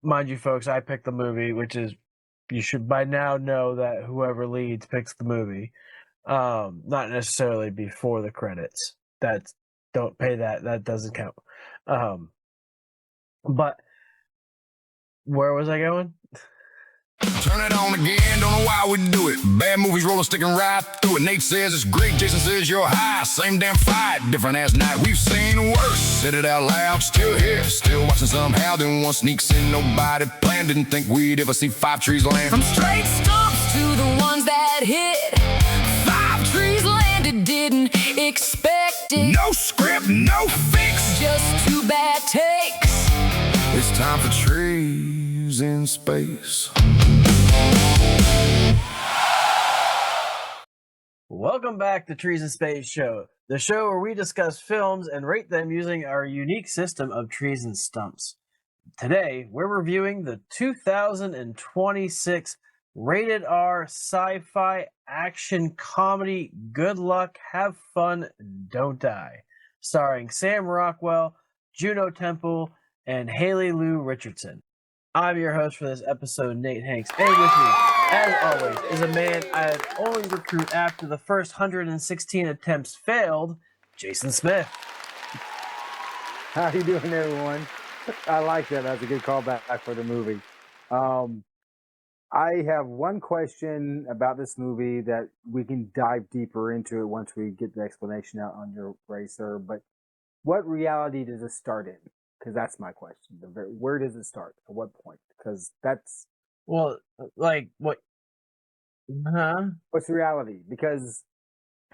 mind you, folks, I picked the movie, which is you should by now know that whoever leads picks the movie. Not necessarily before the credits. That's don't pay that. That doesn't count. But where was I going? Turn it on again, don't know why we do it. Bad movies rolling, sticking right through it. Nate says it's great, Jason says you're high. Same damn fight, different ass night. We've seen worse, said it out loud. Still here, still watching somehow. Then one sneaks in, nobody planned. Didn't think we'd ever see 5 trees land. From straight stumps to the ones that hit. 5 trees landed, didn't expect it. No script, no fix, Just 2 bad takes. it's time for trees in space. Welcome back to Trees and Space Show, the show where we discuss films and rate them using our unique system of trees and stumps. Today, we're reviewing the 2026 rated R sci-fi action comedy Good Luck, Have Fun, Don't Die, starring Sam Rockwell, Juno Temple, and Haley Lou Richardson. I'm your host for this episode, Nate Hanks, and with me, as always, is a man I'd only recruit after the first 116 attempts failed, Jason Smith. How you doing, everyone? I like that. That's a good callback for the movie. I have one question about this movie that we can dive deeper into it once we get the explanation out on your racer. But what reality does it start in? Because that's my question. Where does it start? At what point? Because that's... Well, like, what? Huh? What's the reality? Because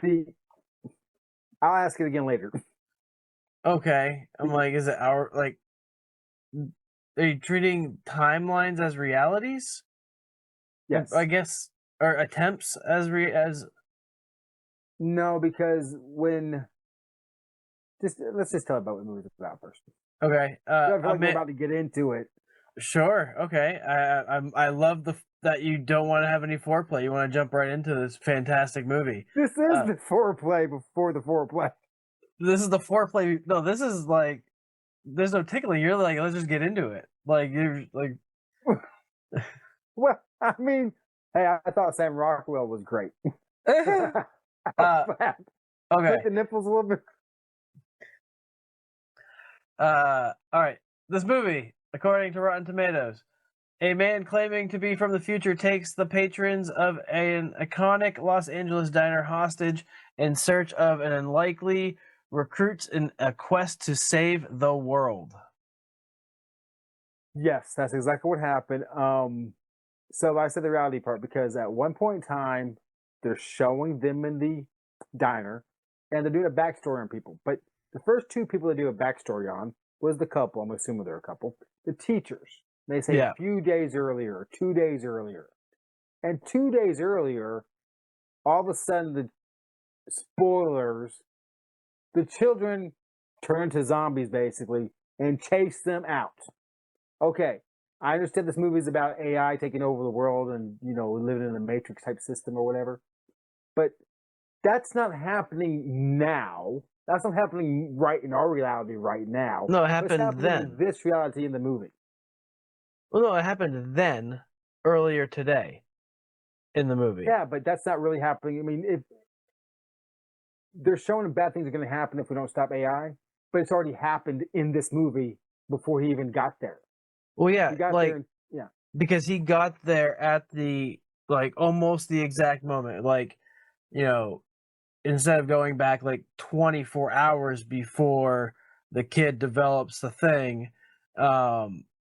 I'll ask it again later. Okay. I'm like, is it our, like, are you treating timelines as realities? Yes. I guess, or attempts as No, because when... let's just tell about what the movie's about first. Okay. I feel like we're about to get into it. Sure. Okay. I love that you don't want to have any foreplay. You want to jump right into this fantastic movie. This is the foreplay before the foreplay. This is the foreplay. No, this is like there's no tickling. You're like, let's just get into it. Like you're like. Well, I mean, hey, I thought Sam Rockwell was great. Okay. Hit the nipples a little bit. All right. This movie, according to Rotten Tomatoes, a man claiming to be from the future takes the patrons of an iconic Los Angeles diner hostage in search of an unlikely recruits in a quest to save the world. Yes, that's exactly what happened. So I said the reality part because at one point in time, they're showing them in the diner, and they're doing a backstory on people. But the first 2 people to do a backstory on was the couple. I'm assuming they're a couple. The teachers. They say a few days earlier, 2 days earlier. And 2 days earlier, all of a sudden, the spoilers, the children turn into zombies, basically, and chase them out. Okay, I understand this movie is about AI taking over the world and, living in a Matrix type system or whatever. But that's not happening now. That's not happening right in our reality right now. No, it happened then. In this reality in the movie. Well, no, it happened then, earlier today, in the movie. Yeah, but that's not really happening. I mean, if they're showing bad things are going to happen if we don't stop AI, but it's already happened in this movie before he even got there. Well, yeah, because he got there at the almost the exact moment, instead of going back 24 hours before the kid develops the thing,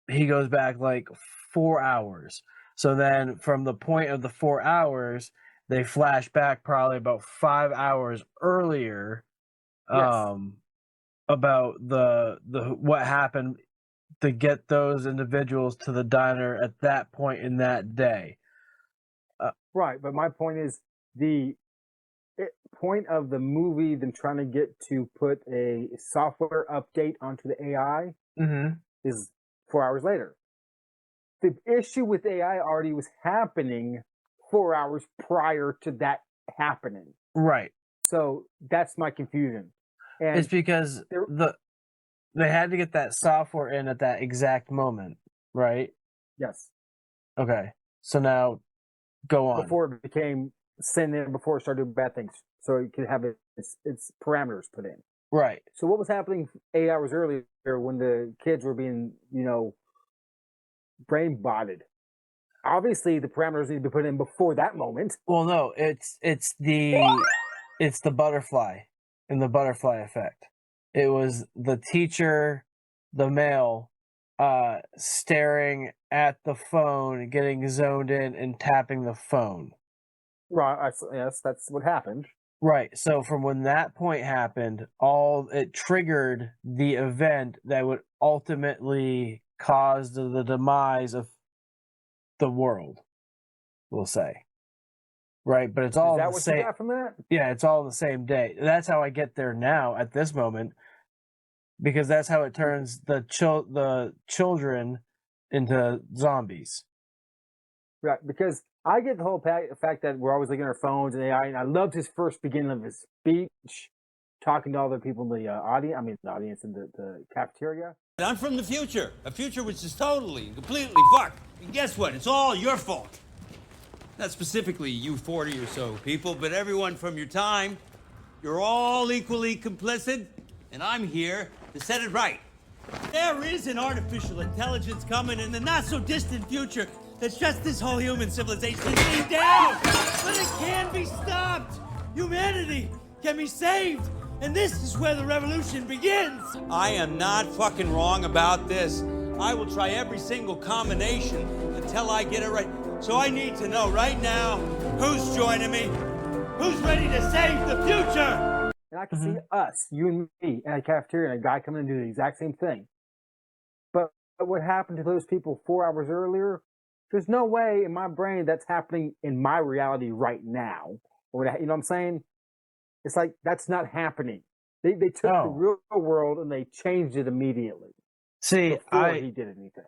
he goes back 4 hours. So then from the point of the 4 hours, they flash back probably about 5 hours earlier about the what happened to get those individuals to the diner at that point in that day. Right, but my point is the point of the movie, them trying to get to put a software update onto the AI is 4 hours later. The issue with AI already was happening 4 hours prior to that happening. Right. So that's my confusion. And it's because they had to get that software in at that exact moment. right? Yes. Okay. So now go on. Before it became sin, and before it started doing bad things, so it could have its parameters put in. Right. So what was happening 8 hours earlier when the kids were being, brain botted? Obviously, the parameters need to be put in before that moment. Well, no, it's the butterfly and the butterfly effect. It was the teacher, the male, staring at the phone, getting zoned in, and tapping the phone. Right. Yes, that's what happened. Right. So from when that point happened, it triggered the event that would ultimately cause the demise of the world, we'll say. Right, but it's all Is that the what same. you got from that? Yeah, it's all the same day. That's how I get there now at this moment, because that's how it turns the children into zombies. Right, because I get the whole fact that we're always looking at our phones and AI, and I loved his first beginning of his speech, talking to all the people in the audience. I mean, the audience in the cafeteria. I'm from the future, a future which is totally and completely fucked. And guess what? It's all your fault. Not specifically you 40 or so people, but everyone from your time. You're all equally complicit, and I'm here to set it right. There is an artificial intelligence coming in the not-so-distant future that shuts this whole human civilization thing down. But it can be stopped. Humanity can be saved. And this is where the revolution begins. I am not fucking wrong about this. I will try every single combination until I get it right. So I need to know right now who's joining me, who's ready to save the future. And I can see us, you and me, in a cafeteria, and a guy coming and do the exact same thing. But what happened to those people 4 hours earlier? There's no way in my brain that's happening in my reality right now. Or you know what I'm saying? It's like that's not happening. They took the real world and they changed it immediately. See, before he did anything.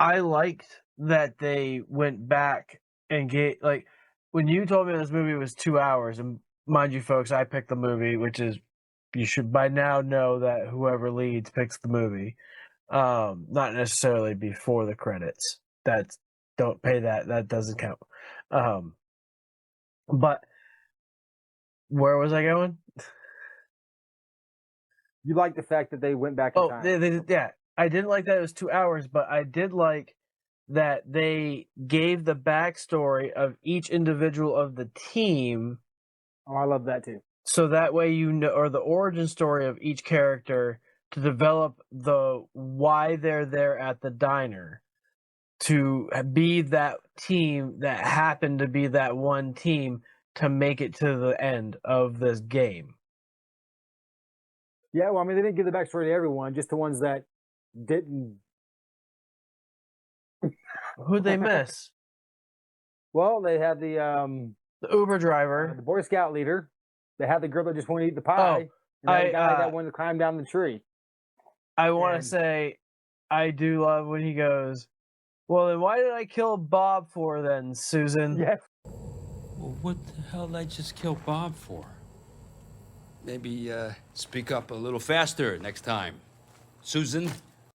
I liked that they went back and when you told me this movie was 2 hours, and mind you, folks, I picked the movie, which is, you should by now know that whoever leads picks the movie, not necessarily before the credits. Don't pay that. That doesn't count. But where was I going? You like the fact that they went back in time. Yeah. I didn't like that it was 2 hours, but I did like that they gave the backstory of each individual of the team. Oh, I love that too. So that way or the origin story of each character, to develop the why they're there at the diner, to be that team that happened to be that one team to make it to the end of this game. Yeah, well, I mean, they didn't give the backstory to everyone, just the ones that didn't. Who'd they miss? Well, they had the Uber driver, the Boy Scout leader. They had the girl that just wanted to eat the pie, and the guy that wanted to climb down the tree. I want to say, I do love when he goes, "Well, then why did I kill Bob for then, Susan?" Yes. Well, what the hell did I just kill Bob for? Maybe speak up a little faster next time, Susan.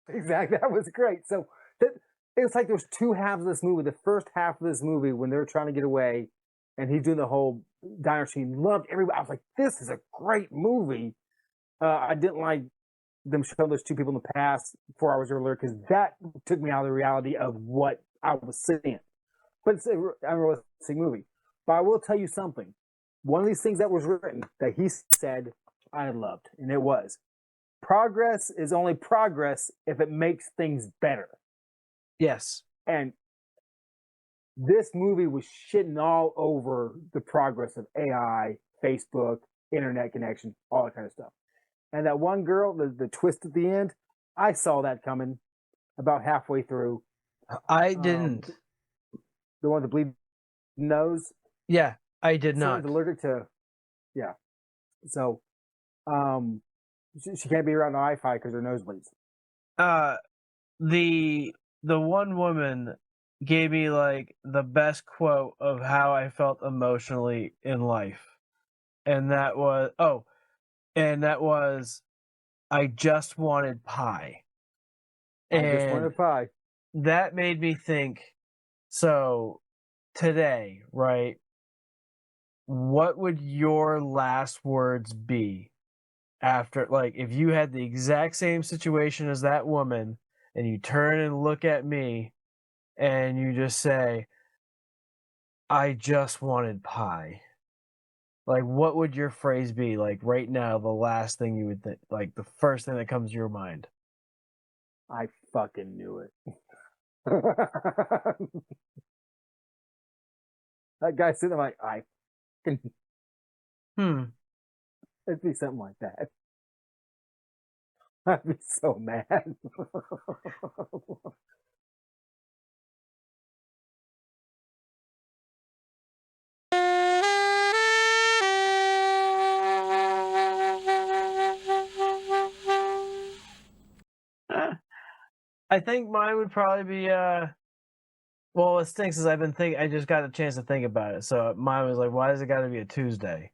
Exactly. That was great. So it was like there was two halves of this movie. The first half of this movie, when they were trying to get away, and he's doing the whole diner scene, loved everybody. I was like, this is a great movie. I didn't like them showing those two people in the past 4 hours earlier, because that took me out of the reality of what I was seeing. But it's an unrealistic movie. But I will tell you something. One of these things that was written that he said I loved, and it was, progress is only progress if it makes things better. Yes. And this movie was shitting all over the progress of AI, Facebook, internet connection, all that kind of stuff. And that one girl, the twist at the end, I saw that coming about halfway through. I didn't. The one with the bleeding nose? Yeah, I did not. Someone's allergic to, yeah. So, she can't be around the Wi-Fi because her nose bleeds. The one woman gave me like the best quote of how I felt emotionally in life. And that was, I just wanted pie. I just wanted pie. that made me think. So today, right? What would your last words be after, like, if you had the exact same situation as that woman, and you turn and look at me, and you just say, "I just wanted pie." Like, what would your phrase be? Like right now, the last thing you would think, like the first thing that comes to your mind. I fucking knew it. That guy sitting there like, I can. It'd be something like that. I'd be so mad. I think mine would probably be well, what stinks is I just got a chance to think about it. So mine was like, why does it got to be a Tuesday?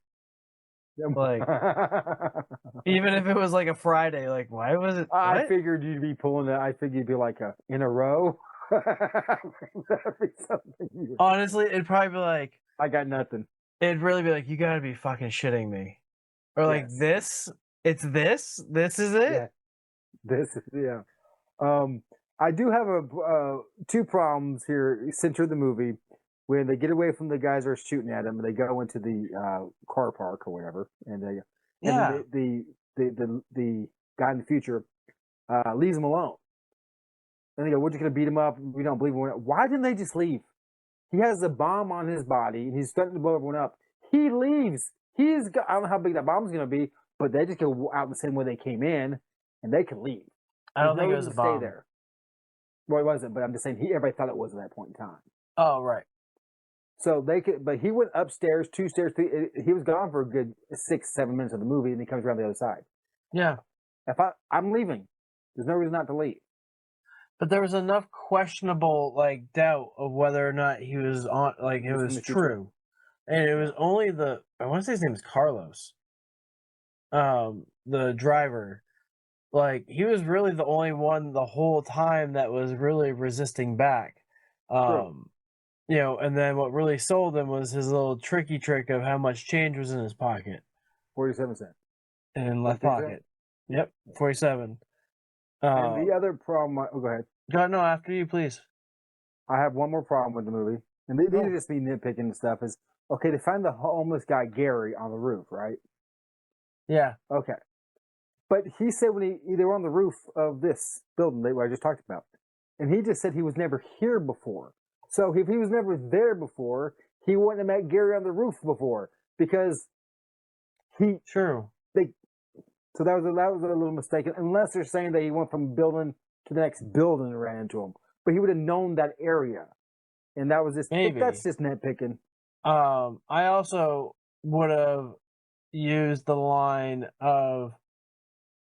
Like, even if it was like a Friday, like, why was it? I what? figured you'd be pulling it. I figured you'd be like in a row. That'd be something. Honestly, it'd probably be like, I got nothing. it'd really be like, you gotta be fucking shitting me. Or like, Yes. this? It's this? This is it? Yeah. This is, yeah. I do have two problems here centered the movie when they get away from the guys that are shooting at them and they go into the car park or whatever, and they Yeah. and then the guy in the future leaves them alone. And they go, "We're just gonna beat him up. We don't believe him." Why didn't they just leave? He has a bomb on his body and he's starting to blow everyone up. He leaves. I don't know how big that bomb's gonna be, but they just go out the same way they came in, and they can leave. I don't think it There's was no a reason to bomb. Stay there. Well, it wasn't, but I'm just saying everybody thought it was at that point in time. Oh, right. So they could, but he went upstairs, 2 stairs, 3. He was gone for a good 6, 7 minutes of the movie, and he comes around the other side. Yeah. If I'm leaving, there's no reason not to leave. But there was enough questionable like doubt of whether or not he was on, like it was true, and it was only I want to say his name is Carlos, the driver. Like, he was really the only one the whole time that was really resisting back. You know, and then what really sold him was his little tricky trick of how much change was in his pocket. 47 cents. In left pocket. Yep, 47. And the other problem, go ahead. No, after you, please. I have one more problem with the movie, and these are just me nitpicking and stuff. Is okay, they find the homeless guy Gary on the roof, right? Yeah. Okay. But he said when they were on the roof of this building that I just talked about, and he just said he was never here before. So if he was never there before, he wouldn't have met Gary on the roof before because True. So that was a little mistaken. Unless they're saying that he went from building to the next building and ran into him, but he would have known that area, and that was just Maybe. that's just nitpicking. I also would have used the line of,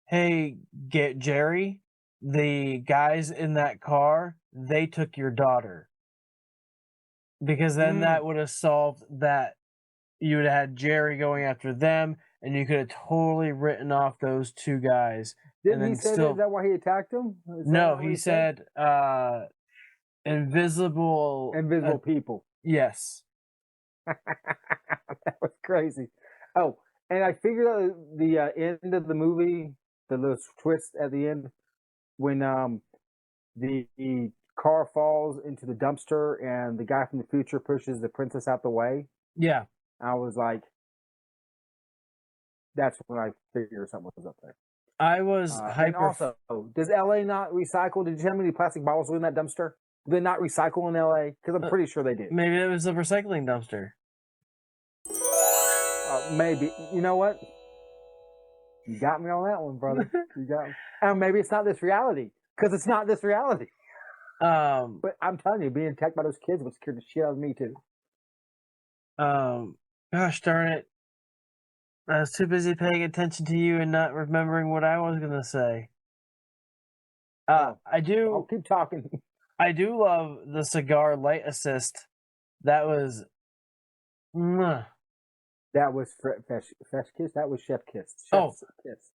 "Hey, get Jerry, the guys in that car, they took your daughter." Because then that would have solved that. You would have had Jerry going after them, and you could have totally written off those two guys. Didn't he say that? Is that why he attacked him? No, he said invisible people. Yes. That was crazy. Oh, and I figured out the end of the movie, the little twist at the end, when the car falls into the dumpster and the guy from the future pushes the princess out the way. Yeah. I was like, that's when I figured something was up there. I was and also, does LA not recycle? Did you see how many plastic bottles were in that dumpster? Do they not recycle in LA? Because I'm pretty sure they did. Maybe it was a recycling dumpster. Maybe. You know what? You got me on that one, brother. You got me. And maybe it's not this reality. Because it's not this reality. But I'm telling you, being attacked by those kids would scare the shit out of me too. Gosh darn it. I was too busy paying attention to you and not remembering what I was gonna say. I'll keep talking. I do love the cigar light assist. That was That was fresh kiss. That was chef kiss. Kiss.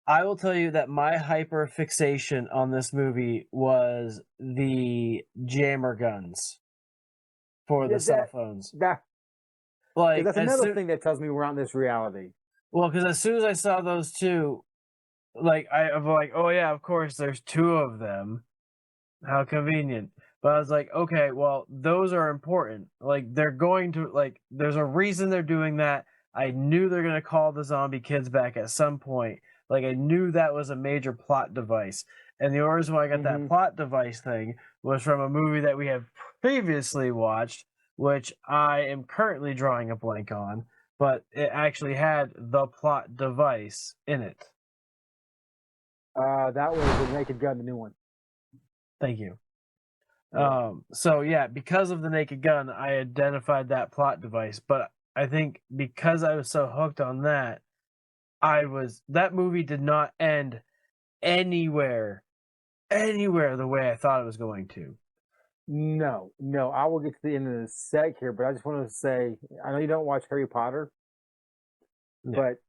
I will tell you that my hyper fixation on this movie was the jammer guns for the cell phones. Like, that's another thing that tells me we're on this reality. Well, because as soon as I saw those two, like I'm like, oh yeah, of course, there's two of them. How convenient. But I was like, okay, well, those are important. Like, they're going to, like, there's a reason they're doing that. I knew they're going to call the zombie kids back at some point. Like, I knew that was a major plot device. And the only reason why I got that plot device thing was from a movie that we have previously watched, which I am currently drawing a blank on, but it actually had the plot device in it. That was the Naked Gun, the new one. Thank you. So yeah, because of the Naked Gun, I identified that plot device. But I think because I was so hooked on that, that movie did not end anywhere the way I thought it was going to. No, I will get to the end of the sec here, but I just want to say, I know you don't watch Harry Potter, but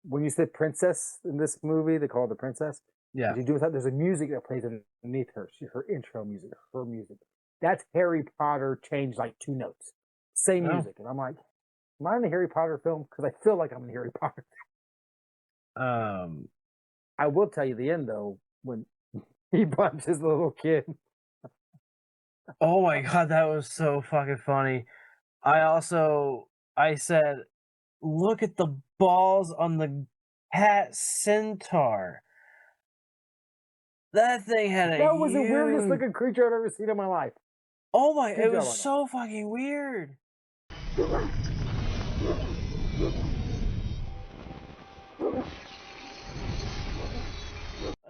when you said princess in this movie, they call her the princess. Yeah. You do that. There's a music that plays underneath her. Her intro music, her music. That's Harry Potter changed like 2 notes. Same music. And I'm like, am I in a Harry Potter film? Because I feel like I'm in Harry Potter. I will tell you the end though, when he punches the little kid. Oh my god, that was so fucking funny. I said, look at the balls on the cat centaur. That thing had That was the weirdest looking creature I've ever seen in my life. Oh my, it was so fucking weird. Like,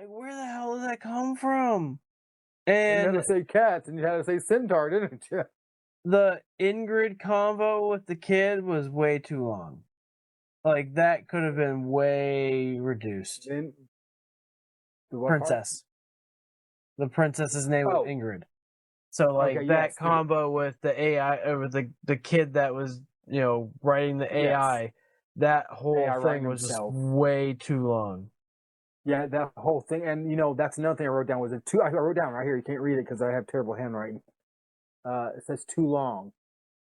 where the hell did that come from? And you had to say cats and you had to say centaur, didn't you? The Ingrid convo with the kid was way too long. Like, that could have been way reduced. Princess. The princess's name was Ingrid. So, like, that combo with the AI, or the kid that was, writing the AI, that whole thing was just way too long. Yeah, that whole thing. And, that's another thing I wrote down was I wrote down right here. You can't read it because I have terrible handwriting. It says too long.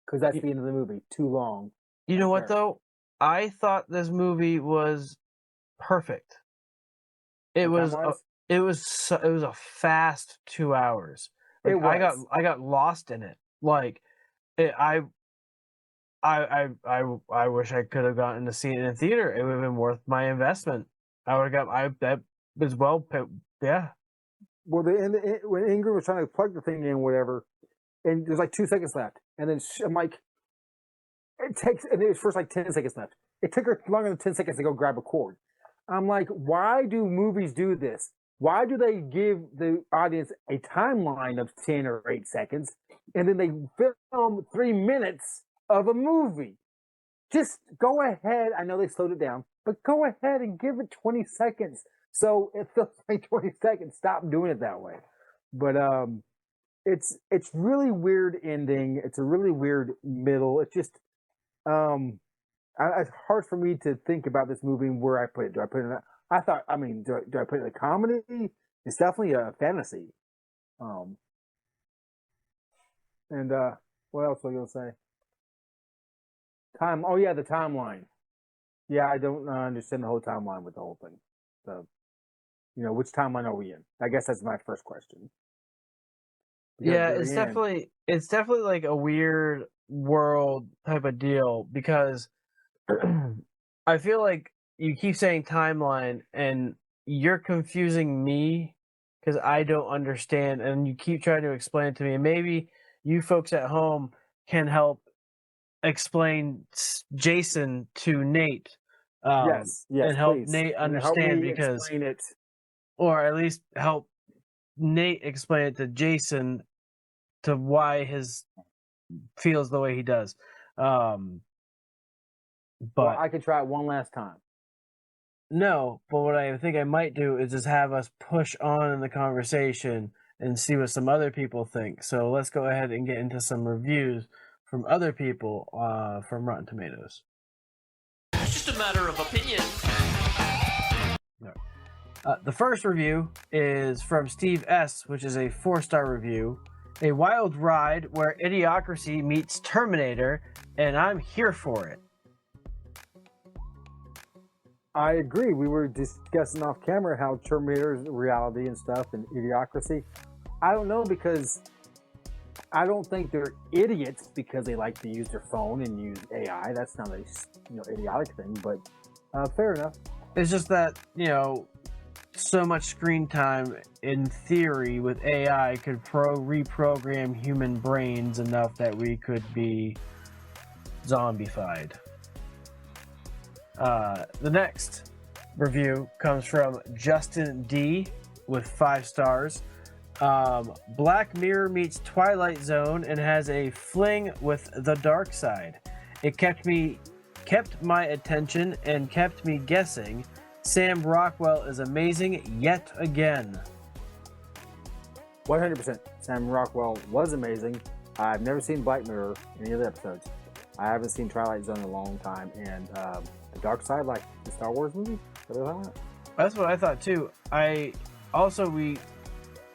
Because that's the end of the movie. Too long. You know what, though? I thought this movie was perfect. It was a fast 2 hours. Like, I got lost in it. Like, I wish I could have gotten to see it in a theater. It would have been worth my investment. I would have got that as well. Yeah. Well, when Ingrid was trying to plug the thing in, whatever, and there's like 2 seconds left, and then I'm like, and it was first like 10 seconds left. It took her longer than 10 seconds to go grab a cord. I'm like, why do movies do this? Why do they give the audience a timeline of 10 or 8 seconds, and then they film 3 minutes of a movie? Just go ahead. I know they slowed it down, but go ahead and give it 20 seconds. So it feels like 20 seconds. Stop doing it that way. But it's really weird ending. It's a really weird middle. It's just it's hard for me to think about this movie and where I put it. Do I put it in do I put it in a comedy? It's definitely a fantasy. And what else were you going to say? The timeline. Yeah, I don't understand the whole timeline with the whole thing. So, which timeline are we in? I guess that's my first question. Because it's definitely like a weird world type of deal, because I feel like you keep saying timeline and you're confusing me because I don't understand, and you keep trying to explain it to me. And maybe you folks at home can help explain Jason to Nate. Yes, and help please. Nate understand, explain it. Or at least help Nate explain it to Jason to why his feels the way he does. But I could try it one last time. No, but what I think I might do is just have us push on in the conversation and see what some other people think. So let's go ahead and get into some reviews from other people from Rotten Tomatoes. It's just a matter of opinion. The first review is from Steve S., which is a 4-star review. A wild ride where Idiocracy meets Terminator, and I'm here for it. I agree. We were discussing off camera how Terminator's reality and stuff and Idiocracy. I don't know, because I don't think they're idiots because they like to use their phone and use AI. That's not a idiotic thing, but fair enough. It's just that, so much screen time in theory with AI could reprogram human brains enough that we could be zombified. The next review comes from Justin D with 5 stars. Black Mirror meets Twilight Zone and has a fling with the dark side. It kept my attention and kept me guessing. Sam Rockwell is amazing yet again. 100%. Sam Rockwell was amazing. I've never seen Black Mirror, any of the episodes. I haven't seen Twilight Zone in a long time. And the dark side, like the Star Wars movie? That's what I thought too. We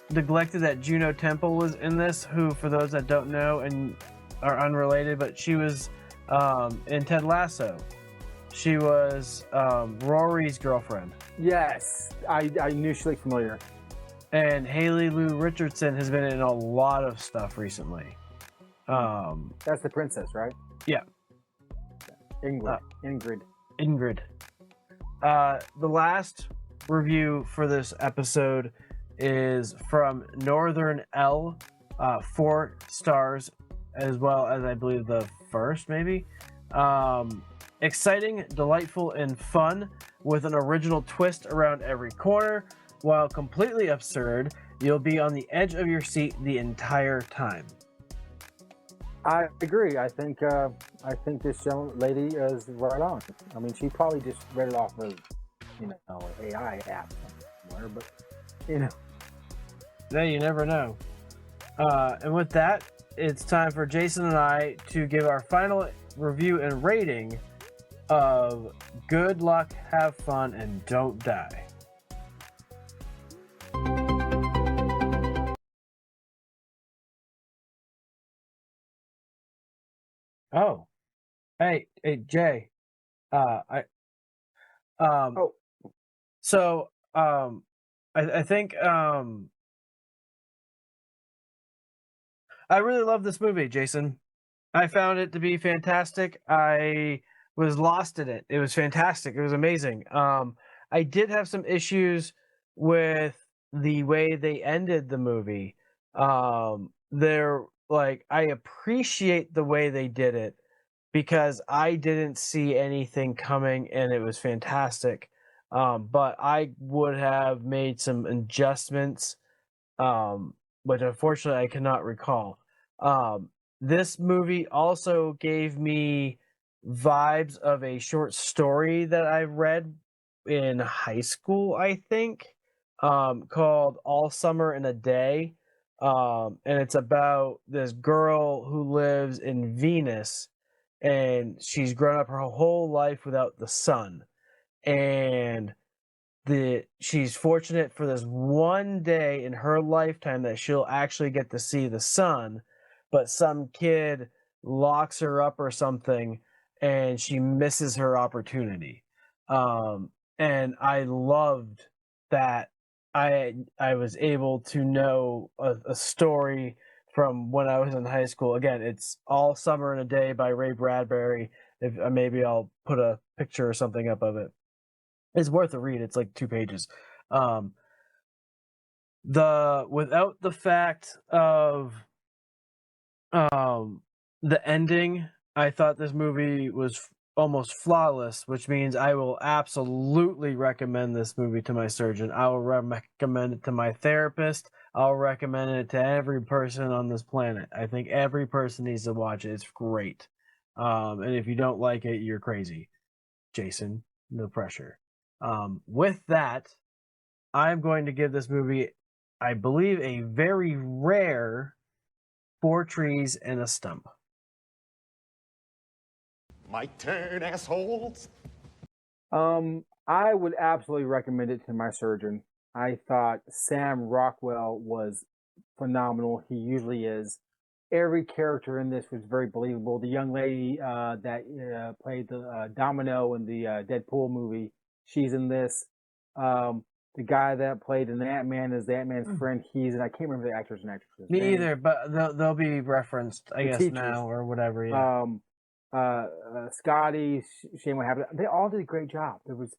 neglected that Juno Temple was in this, who, for those that don't know and are unrelated, but she was in Ted Lasso. She was Rory's girlfriend. Yes, I knew she looked familiar. And Haley Lou Richardson has been in a lot of stuff recently. That's the princess, right? Yeah. Ingrid. The last review for this episode is from Northern L, 4 stars, as well as I believe the first, maybe. Exciting, delightful, and fun, with an original twist around every corner. While completely absurd, you'll be on the edge of your seat the entire time. I agree. I think this young lady is right on. I mean, she probably just read it off of, AI app somewhere, but Yeah, you never know. And with that, it's time for Jason and I to give our final review and rating of Good Luck, Have Fun, and Don't Die. Oh, hey, Jay. I think I really love this movie, Jason. I found it to be fantastic. I was lost in it. It was fantastic. It was amazing. I did have some issues with the way they ended the movie. I appreciate the way they did it because I didn't see anything coming and it was fantastic. But I would have made some adjustments, which unfortunately I cannot recall. This movie also gave me vibes of a short story that I read in high school, I think, called All Summer in a Day. And it's about this girl who lives in Venus, and she's grown up her whole life without the sun. And she's fortunate for this one day in her lifetime that she'll actually get to see the sun, but some kid locks her up or something, and she misses her opportunity. And I loved that I was able to know a story from when I was in high school. Again, it's All Summer in a Day by Ray Bradbury. If maybe I'll put a picture or something up of it. It's worth a read. It's like 2 pages. Without the fact of the ending, I thought this movie was almost flawless, which means I will absolutely recommend this movie to my surgeon. I will recommend it to my therapist. I'll recommend it to every person on this planet. I think every person needs to watch it. It's great. And if you don't like it, you're crazy. Jason, no pressure. With that, I'm going to give this movie, I believe, a very rare 4 trees and a stump. My turn, assholes. I would absolutely recommend it to my surgeon. I thought Sam Rockwell was phenomenal. He usually is. Every character in this was very believable. The young lady that played the Domino in the Deadpool movie, she's in this. The guy that played in Ant-Man is the Ant-Man's friend. He's, and I can't remember the actors and actresses. Me either, but they'll be referenced, I guess, teachers. now or whatever. Yeah. Scotty, Shane, what happened? They all did a great job. It was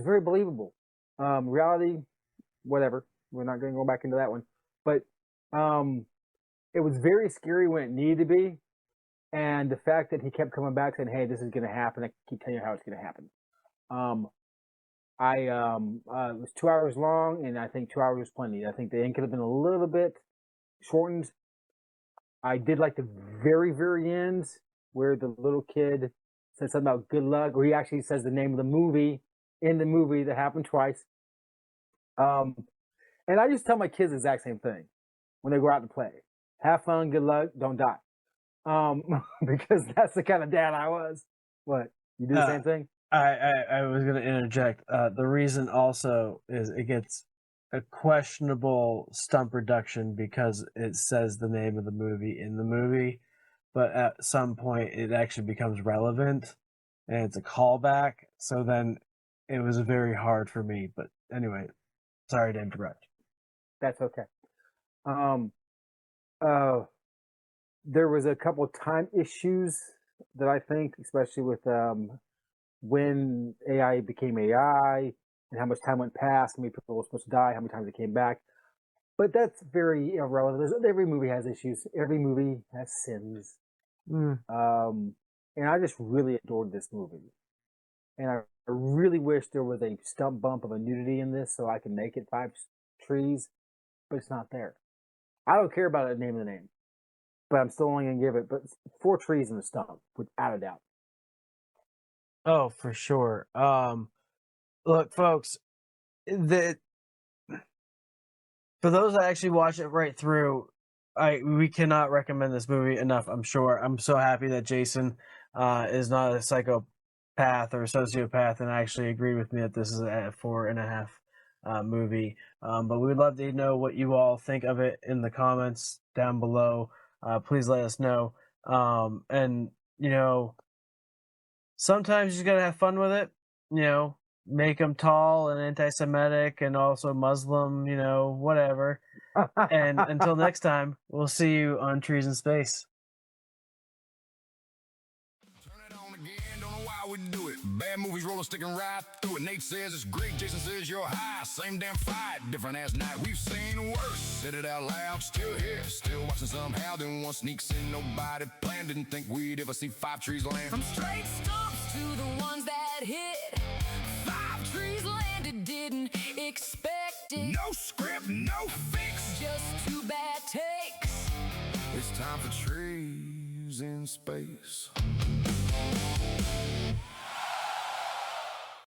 very believable. Reality, whatever. We're not going to go back into that one, but it was very scary when it needed to be, and the fact that he kept coming back saying, "Hey, this is going to happen. I keep telling you how it's going to happen." It was 2 hours long, and I think 2 hours was plenty. I think the end could have been a little bit shortened. I did like the very, very end where the little kid said something about good luck, or he actually says the name of the movie in the movie that happened twice. And I just tell my kids the exact same thing when they go out to play. Have fun, good luck, don't die. Because that's the kind of dad I was. What? You do the same thing? I was going to interject. The reason also is it gets a questionable stump reduction because it says the name of the movie in the movie, but at some point it actually becomes relevant and it's a callback. So then it was very hard for me. But anyway, sorry to interrupt. That's okay. There was a couple of time issues that I think, especially with when AI became AI and how much time went past, how many people were supposed to die, how many times it came back. But that's very irrelevant. Every movie has issues. Every movie has sins. And I just really adored this movie. And I really wish there was a stump bump of a nudity in this so I could make it 5 trees, but it's not there. I don't care about the name of the name, but I'm still only going to give it 4 trees in the stump, without a doubt. Oh, for sure. Look, folks, for those that actually watch it right through, we cannot recommend this movie enough. I'm sure. I'm so happy that Jason is not a psychopath or a sociopath and actually agreed with me that this is a 4.5 movie. But we would love to know what you all think of it in the comments down below. Please let us know. And sometimes you just gotta have fun with it. Make them tall and anti-Semitic and also Muslim. Whatever. And until next time, we'll see you on Trees in Space. Do it. Bad movies rolling, sticking right through it. Nate says it's great, Jason says you're high. Same damn fight, different ass night. We've seen worse. Said it out loud, still here, still watching somehow. Then one sneaks in, nobody planned. Didn't think we'd ever see 5 trees land. From straight stumps to the ones that hit. 5 trees landed, didn't expect it. No script, no fix. Just 2 bad takes. It's time for Trees in Space.